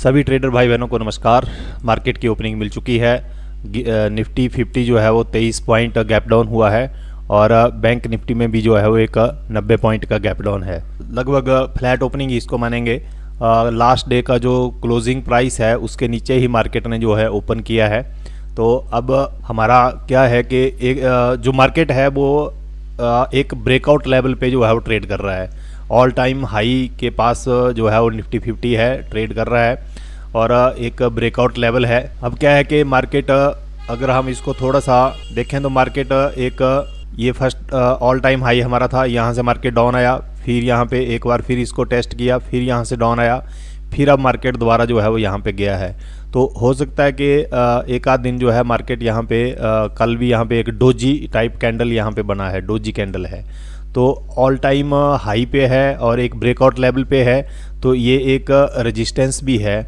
सभी ट्रेडर भाई बहनों को नमस्कार। मार्केट की ओपनिंग मिल चुकी है। निफ्टी 50 जो है वो 23 पॉइंट गैप डाउन हुआ है और बैंक निफ्टी में भी जो है वो एक 90 पॉइंट का गैप डाउन है। लगभग फ्लैट ओपनिंग इसको मानेंगे। लास्ट डे का जो क्लोजिंग प्राइस है उसके नीचे ही मार्केट ने जो है ओपन किया है। तो अब हमारा क्या है कि एक जो मार्केट है वो एक ब्रेकआउट लेवल पे जो है वो ट्रेड कर रहा है। ऑल टाइम हाई के पास जो है वो निफ्टी 50 है, ट्रेड कर रहा है और एक ब्रेकआउट लेवल है। अब क्या है कि मार्केट अगर हम इसको थोड़ा सा देखें तो मार्केट एक ये फर्स्ट ऑल टाइम हाई हमारा था, यहाँ से मार्केट डाउन आया, फिर यहाँ पे एक बार फिर इसको टेस्ट किया, फिर यहाँ से डाउन आया, फिर अब मार्केट दोबारा जो है वो यहाँ पे गया है। तो हो सकता है कि एक आध दिन जो है मार्केट यहाँ पे कल भी यहाँ पे एक डोजी टाइप कैंडल यहाँ पे बना है, डोजी कैंडल है। तो ऑल टाइम हाई पे है और एक ब्रेकआउट लेवल पे है, तो ये एक रेजिस्टेंस भी है।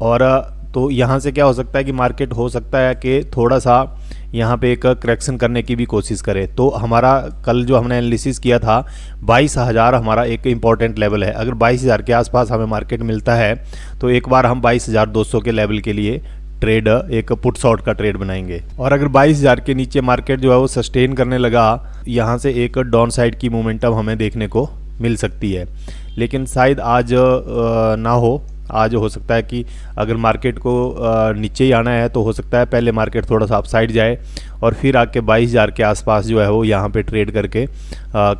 और तो यहाँ से क्या हो सकता है कि मार्केट हो सकता है कि थोड़ा सा यहाँ पे एक करेक्शन करने की भी कोशिश करे। तो हमारा कल जो हमने एनालिसिस किया था 22,000 हमारा एक इम्पॉर्टेंट लेवल है। अगर 22,000 के आसपास हमें मार्केट मिलता है तो एक बार हम 22,200 के लेवल के लिए ट्रेड एक पुट शॉर्ट का ट्रेड बनाएंगे। और अगर 22,000 के नीचे मार्केट जो है वो सस्टेन करने लगा, यहाँ से एक डाउन साइड की मोमेंटम हमें देखने को मिल सकती है। लेकिन शायद आज ना हो। आज हो सकता है कि अगर मार्केट को नीचे ही आना है तो हो सकता है पहले मार्केट थोड़ा सा अपसाइड जाए और फिर आके 22,000 के आसपास जो है वो यहाँ पे ट्रेड करके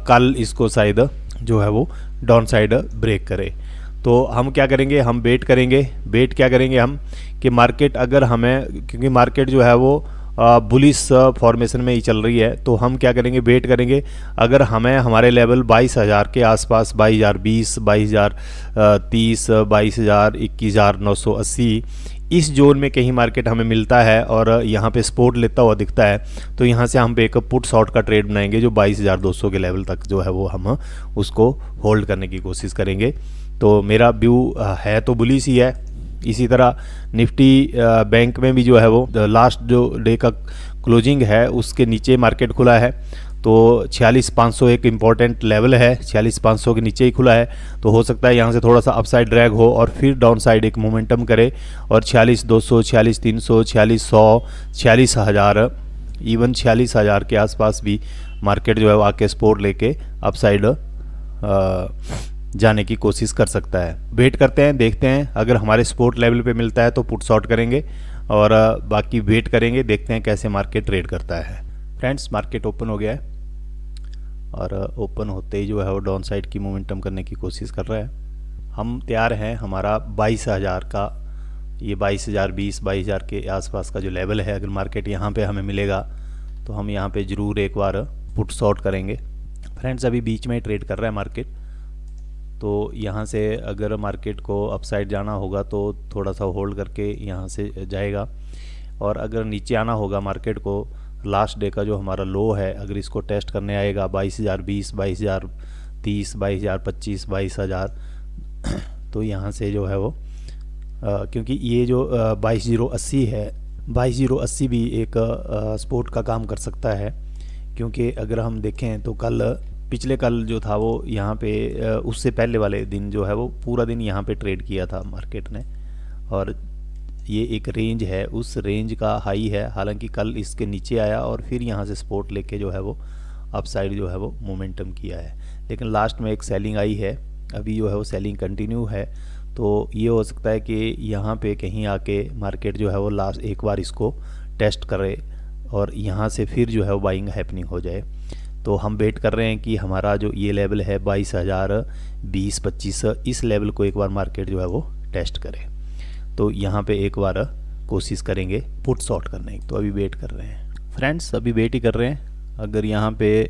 कल इसको शायद जो है वो डाउन साइड ब्रेक करे। तो हम क्या करेंगे, हम वेट करेंगे। वेट क्या करेंगे हम कि मार्केट अगर हमें, क्योंकि मार्केट जो है वो बुलिश फॉर्मेशन में ही चल रही है, तो हम क्या करेंगे, वेट करेंगे। अगर हमें हमारे लेवल 22,000 के आसपास 22,020, 22,030, 22,000, 21,980 इस जोन में कहीं मार्केट हमें मिलता है और यहाँ पे सपोर्ट लेता हुआ दिखता है, तो यहाँ से हम एक पुट शॉर्ट का ट्रेड बनाएंगे जो 22,200 के लेवल तक जो है वो हम उसको होल्ड करने की कोशिश करेंगे। तो मेरा व्यू है तो बुलिश ही है। इसी तरह निफ्टी बैंक में भी जो है वो लास्ट जो डे का क्लोजिंग है उसके नीचे मार्केट खुला है। तो 46,500 एक इम्पॉर्टेंट लेवल है, 46,500 के नीचे ही खुला है। तो हो सकता है यहाँ से थोड़ा सा अपसाइड ड्रैग हो और फिर डाउन साइड एक मोमेंटम करे और 46,200, 46,300, 46,100, 46,000, इवन 46,000 के आसपास भी मार्केट जो है वो आके सपोर्ट लेके अपसाइड जाने की कोशिश कर सकता है। वेट करते हैं, देखते हैं। अगर हमारे सपोर्ट लेवल पे मिलता है तो पुट शॉर्ट करेंगे और बाकी वेट करेंगे, देखते हैं कैसे मार्केट ट्रेड करता है। फ्रेंड्स, मार्केट ओपन हो गया है और ओपन होते ही जो है वो डाउन साइड की मोमेंटम करने की कोशिश कर रहा है। हम तैयार हैं। हमारा 22,000 का ये 22,020, 22,000 के आसपास का जो लेवल है, अगर मार्केट यहाँ पे हमें मिलेगा तो हम यहाँ पे ज़रूर एक बार पुट शॉर्ट करेंगे। फ्रेंड्स, अभी बीच में ट्रेड कर रहा है मार्केट, तो यहाँ से अगर मार्केट को अपसाइड जाना होगा तो थोड़ा सा होल्ड करके यहाँ से जाएगा। और अगर नीचे आना होगा मार्केट को, लास्ट डे का जो हमारा लो है, अगर इसको टेस्ट करने आएगा 22,020, 22,030, 22,025, 22,000, तो यहाँ से जो है वो क्योंकि ये जो 22,080 है, 22,080 भी एक सपोर्ट का काम कर सकता है। क्योंकि अगर हम देखें तो पिछले कल जो था वो यहाँ पे उससे पहले वाले दिन जो है वो पूरा दिन यहाँ पे ट्रेड किया था मार्केट ने, और ये एक रेंज है, उस रेंज का हाई है। हालांकि कल इसके नीचे आया और फिर यहाँ से सपोर्ट लेके जो है वो अपसाइड जो है वो मोमेंटम किया है। लेकिन लास्ट में एक सेलिंग आई है, अभी जो है वो सेलिंग कंटिन्यू है। तो ये हो सकता है कि यहाँ पे कहीं आके मार्केट जो है वो लास्ट एक बार इसको टेस्ट करे और यहाँ से फिर जो है वो बाइंग हैपनिंग हो जाए। तो हम वेट कर रहे हैं कि हमारा जो ये लेवल है 22,020, 25, इस लेवल को एक बार मार्केट जो है वो टेस्ट करे। तो यहाँ पे एक बार कोशिश करेंगे पुट शॉर्ट करने की। तो अभी वेट कर रहे हैं फ्रेंड्स, अभी वेट ही कर रहे हैं। अगर यहाँ पे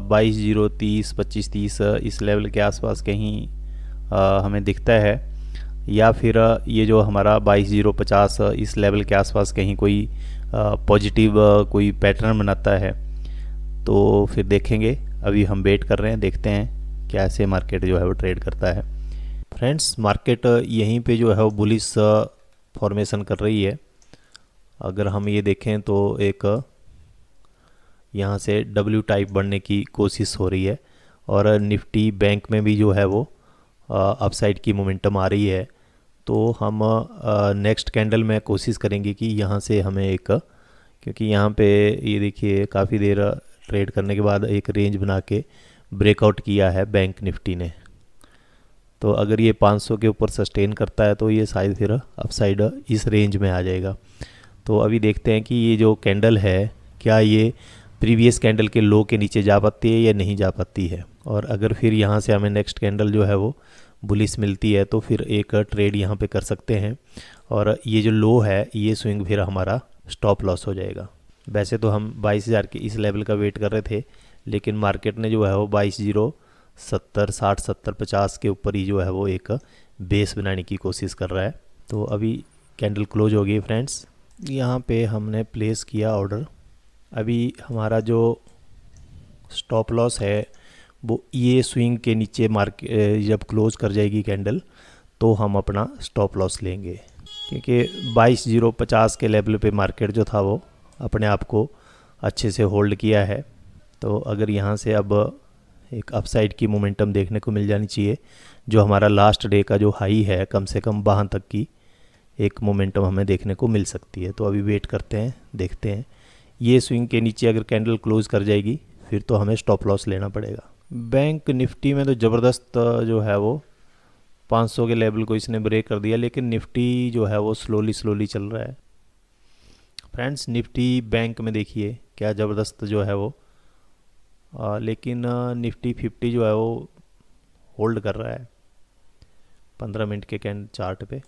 22,030, 25,30 इस लेवल के आसपास कहीं हमें दिखता है, या फिर ये जो हमारा 22,050 इस लेवल के आसपास कहीं कोई पॉजिटिव कोई पैटर्न बनाता है, तो फिर देखेंगे। अभी हम वेट कर रहे हैं, देखते हैं कैसे मार्केट जो है वो ट्रेड करता है। फ्रेंड्स, मार्केट यहीं पे जो है वो बुलिश फॉर्मेशन कर रही है। अगर हम ये देखें तो एक यहाँ से डब्ल्यू टाइप बनने की कोशिश हो रही है और निफ्टी बैंक में भी जो है वो अपसाइड की मोमेंटम आ रही है। तो हम नेक्स्ट कैंडल में कोशिश करेंगे कि यहाँ से हमें एक, क्योंकि यहाँ पे ये देखिए काफ़ी देर ट्रेड करने के बाद एक रेंज बना के ब्रेकआउट किया है बैंक निफ्टी ने। तो अगर ये 500 के ऊपर सस्टेन करता है तो ये शायद फिर अपसाइड इस रेंज में आ जाएगा। तो अभी देखते हैं कि ये जो कैंडल है क्या ये प्रीवियस कैंडल के लो के नीचे जा पाती है या नहीं जा पाती है, और अगर फिर यहाँ से हमें नेक्स्ट कैंडल जो है वो बुलिश मिलती है तो फिर एक ट्रेड यहाँ पे कर सकते हैं, और ये जो लो है ये स्विंग फिर हमारा स्टॉप लॉस हो जाएगा। वैसे तो हम 22,000 के इस लेवल का वेट कर रहे थे, लेकिन मार्केट ने जो है वो 22,070 60 70 50 के ऊपर ही जो है वो एक बेस बनाने की कोशिश कर रहा है। तो अभी कैंडल क्लोज हो गई फ्रेंड्स। यहाँ पे हमने प्लेस किया ऑर्डर। अभी हमारा जो स्टॉप लॉस है वो ये स्विंग के नीचे मार्केट जब क्लोज कर जाएगी कैंडल तो हम अपना स्टॉप लॉस लेंगे, क्योंकि 22,050 के लेवल पे मार्केट जो था वो अपने आप को अच्छे से होल्ड किया है। तो अगर यहाँ से अब एक अपसाइड की मोमेंटम देखने को मिल जानी चाहिए, जो हमारा लास्ट डे का जो हाई है कम से कम वहाँ तक की एक मोमेंटम हमें देखने को मिल सकती है। तो अभी वेट करते हैं, देखते हैं। ये स्विंग के नीचे अगर कैंडल क्लोज कर जाएगी फिर तो हमें स्टॉप लॉस लेना पड़ेगा। बैंक निफ्टी में तो ज़बरदस्त जो है वो 500 के लेवल को इसने ब्रेक कर दिया, लेकिन निफ्टी जो है वो स्लोली स्लोली चल रहा है फ्रेंड्स। निफ्टी बैंक में देखिए क्या ज़बरदस्त जो है वो लेकिन निफ्टी 50 जो है वो होल्ड कर रहा है 15 मिनट के कैंड चार्ट पे।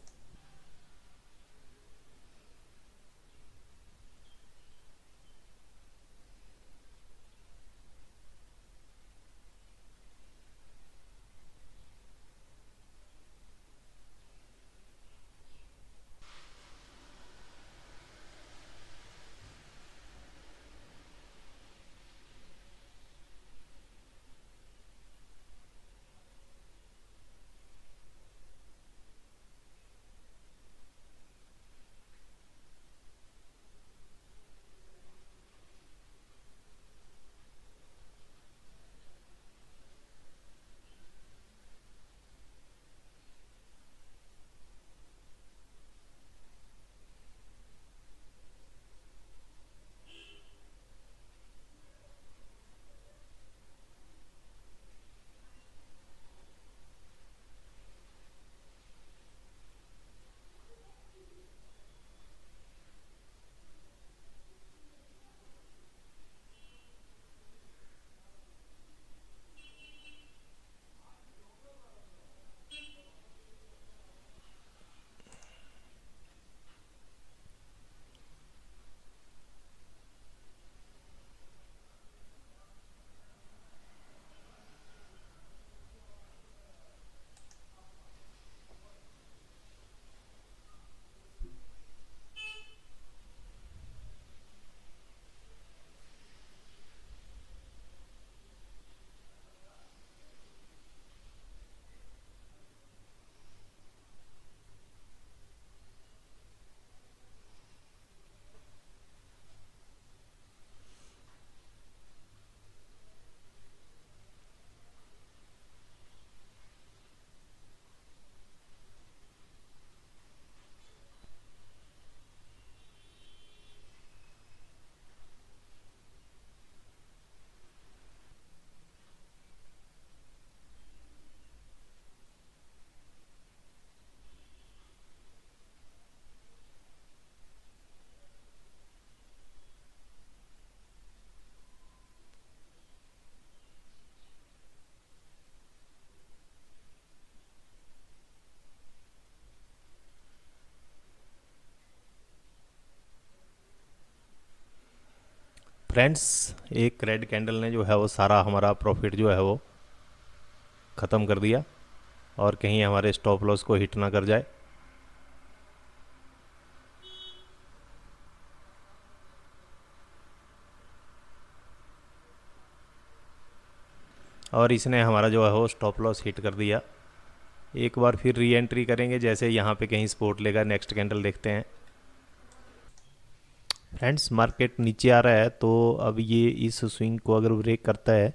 फ्रेंड्स एक रेड कैंडल ने जो है वो सारा हमारा प्रॉफिट जो है वो ख़त्म कर दिया, और कहीं हमारे स्टॉप लॉस को हिट ना कर जाए। और इसने हमारा जो है वो स्टॉप लॉस हिट कर दिया। एक बार फिर री एंट्री करेंगे, जैसे यहाँ पे कहीं सपोर्ट लेगा। नेक्स्ट कैंडल देखते हैं फ्रेंड्स। मार्केट नीचे आ रहा है, तो अब ये इस स्विंग को अगर ब्रेक करता है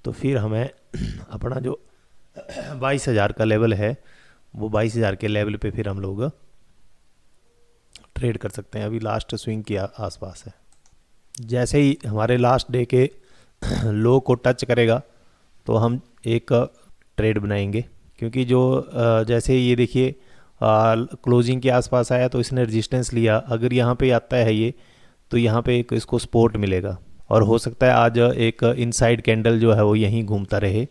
तो फिर हमें अपना जो 22,000 का लेवल है वो 22,000 के लेवल पे फिर हम लोग ट्रेड कर सकते हैं। अभी लास्ट स्विंग के आसपास है। जैसे ही हमारे लास्ट डे के लो को टच करेगा तो हम एक ट्रेड बनाएंगे, क्योंकि जो जैसे ये देखिए क्लोजिंग के आसपास आया तो इसने रेजिस्टेंस लिया। अगर यहाँ पे आता है ये, तो यहाँ पे एक इसको सपोर्ट मिलेगा, और हो सकता है आज एक इनसाइड कैंडल जो है वो यहीं घूमता रहे।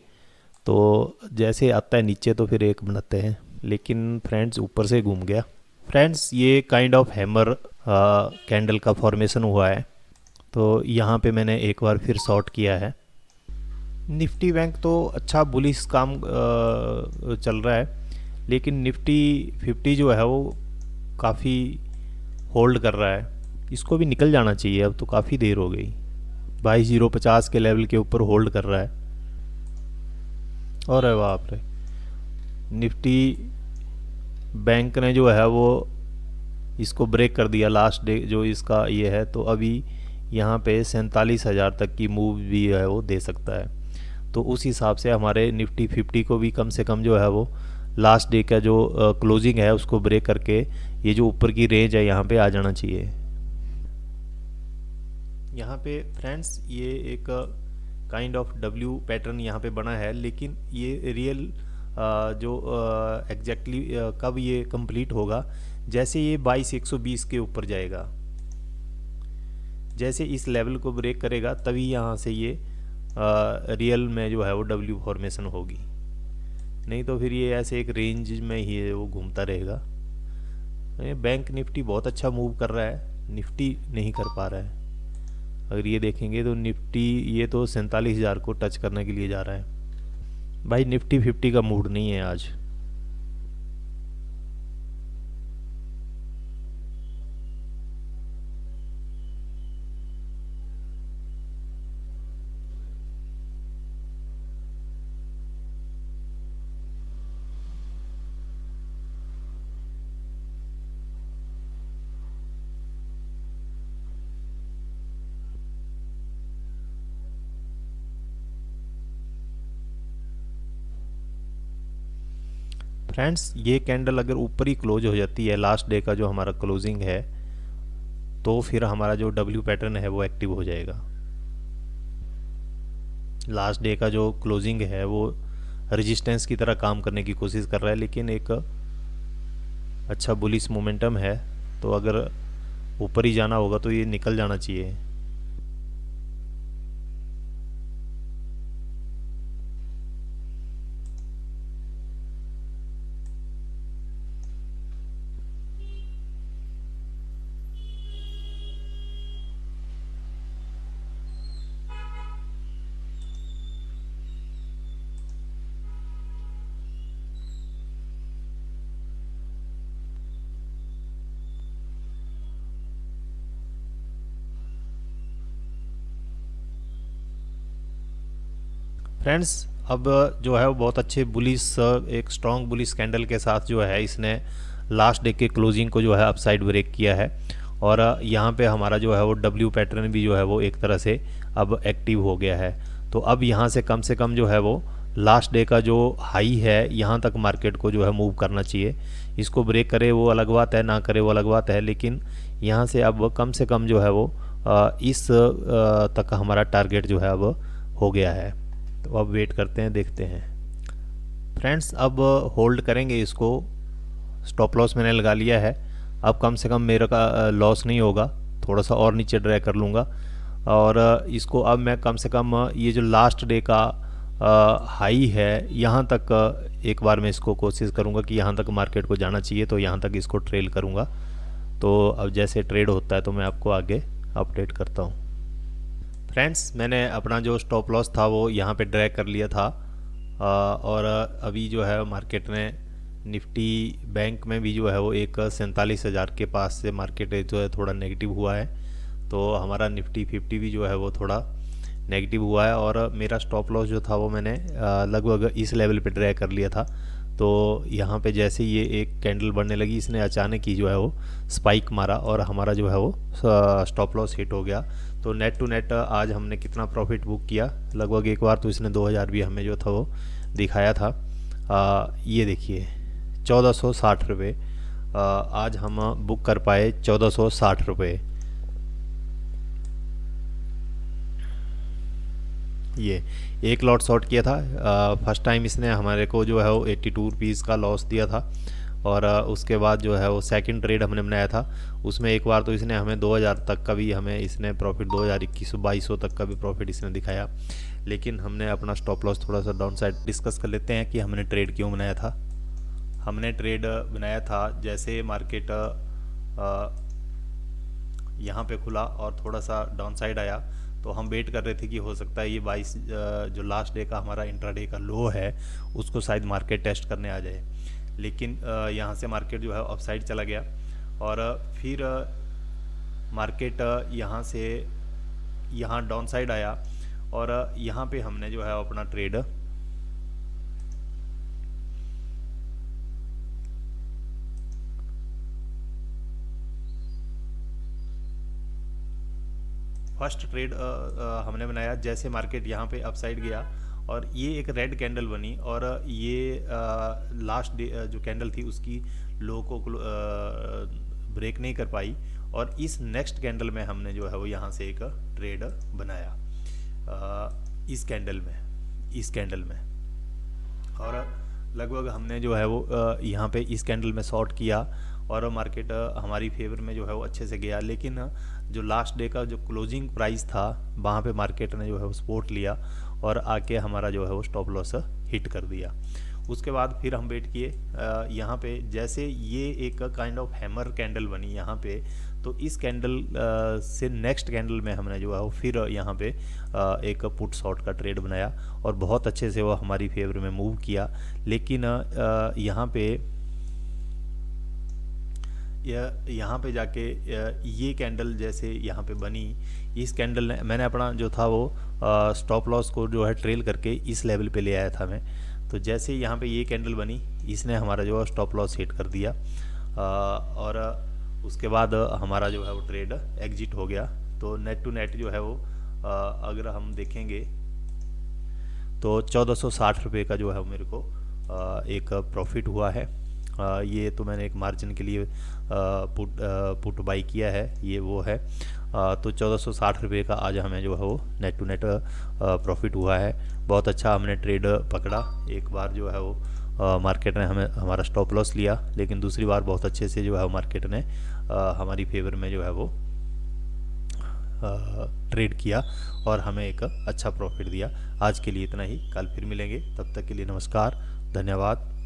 तो जैसे आता है नीचे तो फिर एक बनाते हैं, लेकिन फ्रेंड्स ऊपर से घूम गया। फ्रेंड्स ये काइंड ऑफ हैमर कैंडल का फॉर्मेशन हुआ है, तो यहाँ पे मैंने एक बार फिर शॉर्ट किया है। निफ्टी बैंक तो अच्छा बुलिश काम चल रहा है, लेकिन निफ्टी 50 जो है वो काफ़ी होल्ड कर रहा है। इसको भी निकल जाना चाहिए, अब तो काफ़ी देर हो गई। 22,050 के लेवल के ऊपर होल्ड कर रहा है। और बाप रे, निफ्टी बैंक ने जो है वो इसको ब्रेक कर दिया लास्ट डे जो इसका ये है। तो अभी यहाँ पे 47,000 तक की मूव भी है वो दे सकता है। तो उस हिसाब से हमारे निफ्टी 50 को भी कम से कम जो है वो लास्ट डे का जो क्लोजिंग है उसको ब्रेक करके ये जो ऊपर की रेंज है यहाँ पे आ जाना चाहिए। यहाँ पे फ्रेंड्स ये एक काइंड ऑफ डब्ल्यू पैटर्न यहाँ पे बना है, लेकिन ये रियल जो एग्जैक्टली कब ये कंप्लीट होगा, जैसे ये 22,120 के ऊपर जाएगा, जैसे इस लेवल को ब्रेक करेगा तभी यहाँ से ये रियल में जो है वो डब्ल्यू फॉर्मेशन होगी। नहीं तो फिर ये ऐसे एक रेंज में ही वो घूमता रहेगा। बैंक निफ्टी बहुत अच्छा मूव कर रहा है, निफ्टी नहीं कर पा रहा है। अगर ये देखेंगे तो निफ्टी ये तो 47,000 को टच करने के लिए जा रहा है। भाई निफ्टी 50 का मूड नहीं है आज। फ्रेंड्स ये कैंडल अगर ऊपर ही क्लोज हो जाती है लास्ट डे का जो हमारा क्लोजिंग है, तो फिर हमारा जो डब्ल्यू पैटर्न है वो एक्टिव हो जाएगा। लास्ट डे का जो क्लोजिंग है वो रेजिस्टेंस की तरह काम करने की कोशिश कर रहा है, लेकिन एक अच्छा बुलिश मोमेंटम है। तो अगर ऊपर ही जाना होगा तो ये निकल जाना चाहिए। फ्रेंड्स अब जो है वो बहुत अच्छे बुलिस एक स्ट्रॉन्ग बुलिस कैंडल के साथ जो है इसने लास्ट डे के क्लोजिंग को जो है अपसाइड ब्रेक किया है, और यहाँ पे हमारा जो है वो डब्ल्यू पैटर्न भी जो है वो एक तरह से अब एक्टिव हो गया है। तो अब यहाँ से कम जो है वो लास्ट डे का जो हाई है यहाँ तक मार्केट को जो है मूव करना चाहिए। इसको ब्रेक करे वो अलग बात है, ना करे वो अलग बात है, लेकिन यहाँ से अब कम से कम जो है वो इस तक हमारा टारगेट जो है अब हो गया है। तो अब वेट करते हैं, देखते हैं। फ्रेंड्स अब होल्ड करेंगे इसको। स्टॉप लॉस मैंने लगा लिया है, अब कम से कम मेरा का लॉस नहीं होगा, थोड़ा सा और नीचे ड्रैग कर लूँगा। और इसको अब मैं कम से कम ये जो लास्ट डे का हाई है यहाँ तक एक बार मैं इसको कोशिश करूँगा कि यहाँ तक मार्केट को जाना चाहिए, तो यहाँ तक इसको ट्रेल करूँगा। तो अब जैसे ट्रेड होता है तो मैं आपको आगे अपडेट करता हूँ। फ्रेंड्स मैंने अपना जो स्टॉप लॉस था वो यहाँ पे ड्रैग कर लिया था, और अभी जो है मार्केट ने निफ्टी बैंक में भी जो है वो एक 47,000 के पास से मार्केट जो है थोड़ा नेगेटिव हुआ है। तो हमारा निफ्टी 50 भी जो है वो थोड़ा नेगेटिव हुआ है, और मेरा स्टॉप लॉस जो था वो मैंने लगभग इस लेवल पे ड्रैग कर लिया था। तो यहाँ पे जैसे ये एक कैंडल बढ़ने लगी, इसने अचानक ही जो है वो स्पाइक मारा और हमारा जो है वो स्टॉप लॉस हिट हो गया। तो नेट टू नेट आज हमने कितना प्रॉफिट बुक किया, लगभग एक बार तो इसने 2,000 भी हमें जो था वो दिखाया था। ये देखिए 1460 रुपये। आज हम बुक कर पाए 1460 रुपये। ये एक लॉट शॉर्ट किया था। फर्स्ट टाइम इसने हमारे को जो है वो 82 रुपीज़ का लॉस दिया था। और उसके बाद जो है वो सेकंड ट्रेड हमने बनाया था, उसमें एक बार तो इसने हमें 2000 तक का भी हमें इसने प्रॉफिट, 2021-2200 तक का भी प्रॉफिट इसने दिखाया। लेकिन हमने अपना स्टॉप लॉस थोड़ा सा डाउन साइड डिस्कस कर लेते हैं कि हमने ट्रेड क्यों बनाया था। हमने ट्रेड बनाया था जैसे मार्केट यहाँ पे खुला और थोड़ा सा डाउन साइड आया, तो हम वेट कर रहे थे कि हो सकता है ये 22 जो लास्ट डे का हमारा इंट्राडे का लो है उसको शायद मार्केट टेस्ट करने आ जाए। लेकिन यहाँ से मार्केट जो है अपसाइड चला गया और फिर मार्केट यहाँ से यहाँ डाउन साइड आया और यहाँ पे हमने जो है अपना ट्रेड फर्स्ट ट्रेड हमने बनाया जैसे मार्केट यहाँ पे अपसाइड गया और ये एक रेड कैंडल बनी और ये लास्ट डे जो कैंडल थी उसकी लो को ब्रेक नहीं कर पाई और इस नेक्स्ट कैंडल में हमने जो है वो यहाँ से एक ट्रेड बनाया इस कैंडल में और लगभग हमने जो है वो यहाँ पे इस कैंडल में शॉर्ट किया और मार्केट हमारी फेवर में जो है वो अच्छे से गया। लेकिन जो लास्ट डे का जो क्लोजिंग प्राइस था वहाँ पे मार्केट ने जो है वो सपोर्ट लिया और आके हमारा जो है वो स्टॉप लॉस हिट कर दिया। उसके बाद फिर हम वेट किए यहाँ पे जैसे ये एक काइंड ऑफ हैमर कैंडल बनी यहाँ पे, तो इस कैंडल से नेक्स्ट कैंडल में हमने जो है वो फिर यहाँ पे एक पुट शॉर्ट का ट्रेड बनाया और बहुत अच्छे से वो हमारी फेवर में मूव किया। लेकिन यहाँ पे जाके ये कैंडल जैसे यहाँ पे बनी, इस कैंडल ने मैंने अपना जो था वो स्टॉप लॉस को जो है ट्रेल करके इस लेवल पे ले आया था मैं। तो जैसे यहाँ पे ये कैंडल बनी इसने हमारा जो है स्टॉप लॉस हिट कर दिया और उसके बाद हमारा जो है वो ट्रेड एग्जिट हो गया। तो नेट टू नेट जो है वो अगर हम देखेंगे तो 1460 रुपये का जो है मेरे को एक प्रॉफिट हुआ है। ये तो मैंने एक मार्जिन के लिए पुट बाई किया है, ये वो है। तो 1460 रुपये का आज हमें जो है वो नेट टू नेट प्रॉफिट हुआ है। बहुत अच्छा हमने ट्रेड पकड़ा। एक बार जो है वो मार्केट ने हमें हमारा स्टॉप लॉस लिया, लेकिन दूसरी बार बहुत अच्छे से जो है मार्केट ने हमारी फेवर में जो है वो ट्रेड किया और हमें एक अच्छा प्रॉफिट दिया। आज के लिए इतना ही, कल फिर मिलेंगे, तब तक के लिए नमस्कार, धन्यवाद।